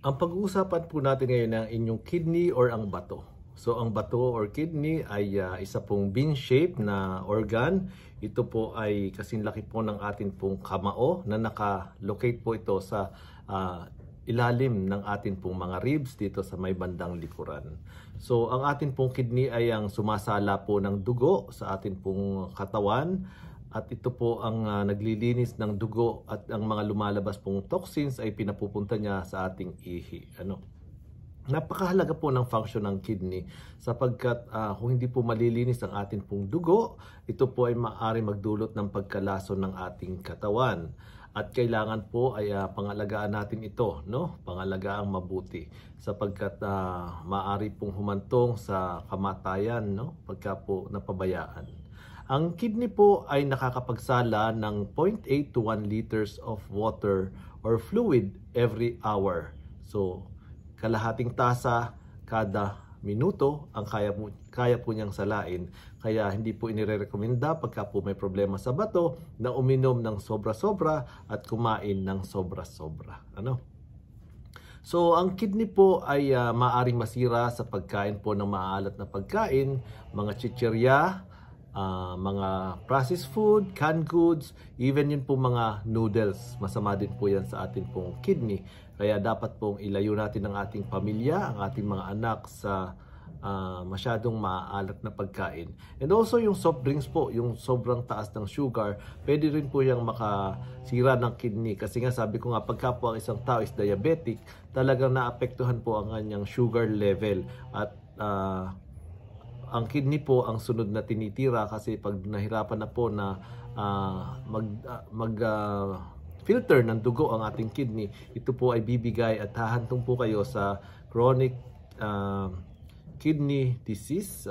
Ang pag-uusapan po natin ngayon ang inyong kidney or ang bato. So ang bato or kidney ay isa pong bean-shaped na organ. Ito po ay kasing laki po ng atin pong kamao na naka-locate po ito sa ilalim ng atin pong mga ribs dito sa may bandang likuran. So ang atin pong kidney ay ang sumasala po ng dugo sa atin pong katawan. At ito po ang naglilinis ng dugo at ang mga lumalabas pong toxins ay pinapupunta niya sa ating ihi. Napakahalaga po ng function ng kidney sapagkat kung hindi po malilinis ang ating pong dugo, ito po ay maaari magdulot ng pagkalason ng ating katawan. At kailangan po ay pangalagaan natin ito, no? Pangalagaan mabuti sapagkat maaari pong humantong sa kamatayan, no? Pagka po napabayaan. Ang kidney po ay nakakapagsala ng 0.8 to 1 liters of water or fluid every hour. So, kalahating tasa kada minuto ang kaya po niyang salain. Kaya hindi po inirekomenda pagka po may problema sa bato na uminom ng sobra-sobra at kumain ng sobra-sobra. So, ang kidney po ay maaaring masira sa pagkain po ng maalat na pagkain, mga chichirya, mga processed food, canned goods, even yun po mga noodles. Masama din po yan sa ating pong kidney. Kaya dapat pong ilayo natin ang ating pamilya, ang ating mga anak sa masyadong maalat na pagkain. And also yung soft drinks po, yung sobrang taas ng sugar, pwede rin po yung makasira ng kidney. Kasi nga sabi ko nga, pagka po ang isang tao is diabetic, talagang naapektuhan po ang kanyang sugar level. At ang kidney po ang sunod na tinitira kasi pag nahirapan na po na filter ng dugo ang ating kidney, ito po ay bibigay at hahantong po kayo sa chronic kidney disease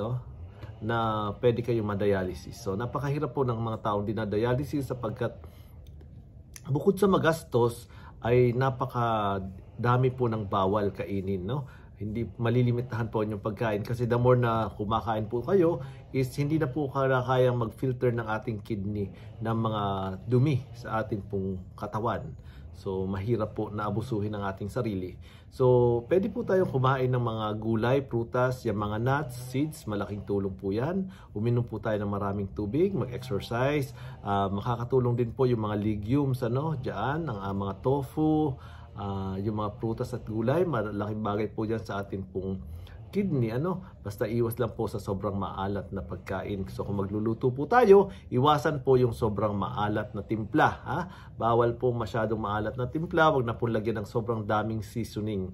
na pwede kayong ma-dialysis. So napakahirap po ng mga taong dinadialysis sapagkat bukod sa magastos ay napakadami po ng bawal kainin, no? Hindi malilimitahan po yung pagkain kasi the more na kumakain po kayo is hindi na po kayang mag-filter ng ating kidney ng mga dumi sa ating pong katawan. So mahirap po na abusuhin ang ating sarili. So pwede po tayong kumain ng mga gulay, prutas, yung mga nuts, seeds, malaking tulong po yan. Uminom po tayo ng maraming tubig, mag-exercise, makakatulong din po yung mga legumes, dyan, ang mga tofu, yung mga prutas at gulay, malaking bagay po dyan sa atin pong kidney, basta iwas lang po sa sobrang maalat na pagkain. So kung magluluto po tayo, iwasan po yung sobrang maalat na timpla, bawal po masyadong maalat na timpla, wag na po lagyan ng sobrang daming seasoning.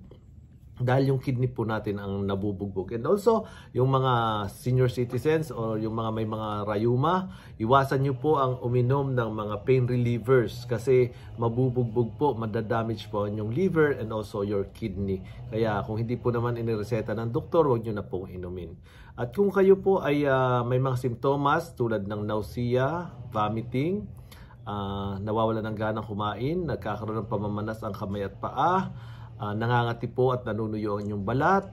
Dahil yung kidney po natin ang nabubugbog. And also, yung mga senior citizens o yung mga may mga rayuma, iwasan nyo po ang uminom ng mga pain relievers kasi mabubugbog po, madadamage po ang yung liver and also your kidney. Kaya kung hindi po naman inireseta ng doktor, huwag nyo na pong inumin. At kung kayo po ay may mga simptomas tulad ng nausea, vomiting, nawawala ng ganang kumain, nagkakaroon ng pamamanas ang kamay at paa, nangangati po at nanunuyo ang inyong balat,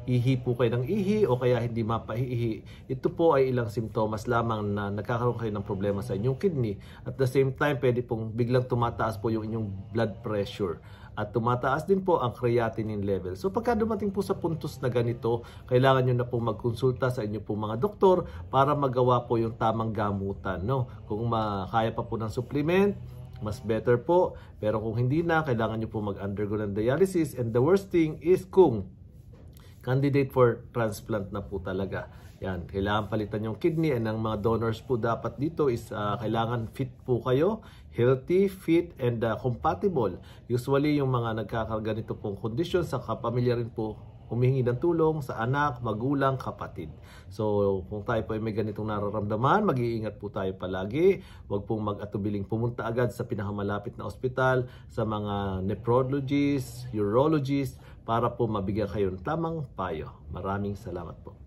ihi po kayo ng ihi o kaya hindi mapaihi. Ito po ay ilang simptomas lamang na nagkakaroon kayo ng problema sa inyong kidney. At the same time, pwede pong biglang tumataas po yung inyong blood pressure. At tumataas din po ang creatinine level. So pagka dumating po sa puntos na ganito, kailangan nyo na po magkonsulta sa inyo po mga doktor para magawa po yung tamang gamutan. Kung kaya pa po ng supplement, mas better po. Pero kung hindi na, kailangan nyo po mag-undergo ng dialysis. And the worst thing is kung candidate for transplant na po talaga. Yan, kailangan palitan yung kidney. And ang mga donors po dapat dito is kailangan fit po kayo, healthy, fit, and compatible. Usually yung mga nagkakarga nito pong condition sa kapamilya rin po humihingi ng tulong sa anak, magulang, kapatid. So, kung tayo po ay may ganitong nararamdaman, mag-iingat po tayo palagi. Huwag pong mag-atubiling pumunta agad sa pinakamalapit na ospital, sa mga nephrologists, urologists, para po mabigyan kayo ng tamang payo. Maraming salamat po.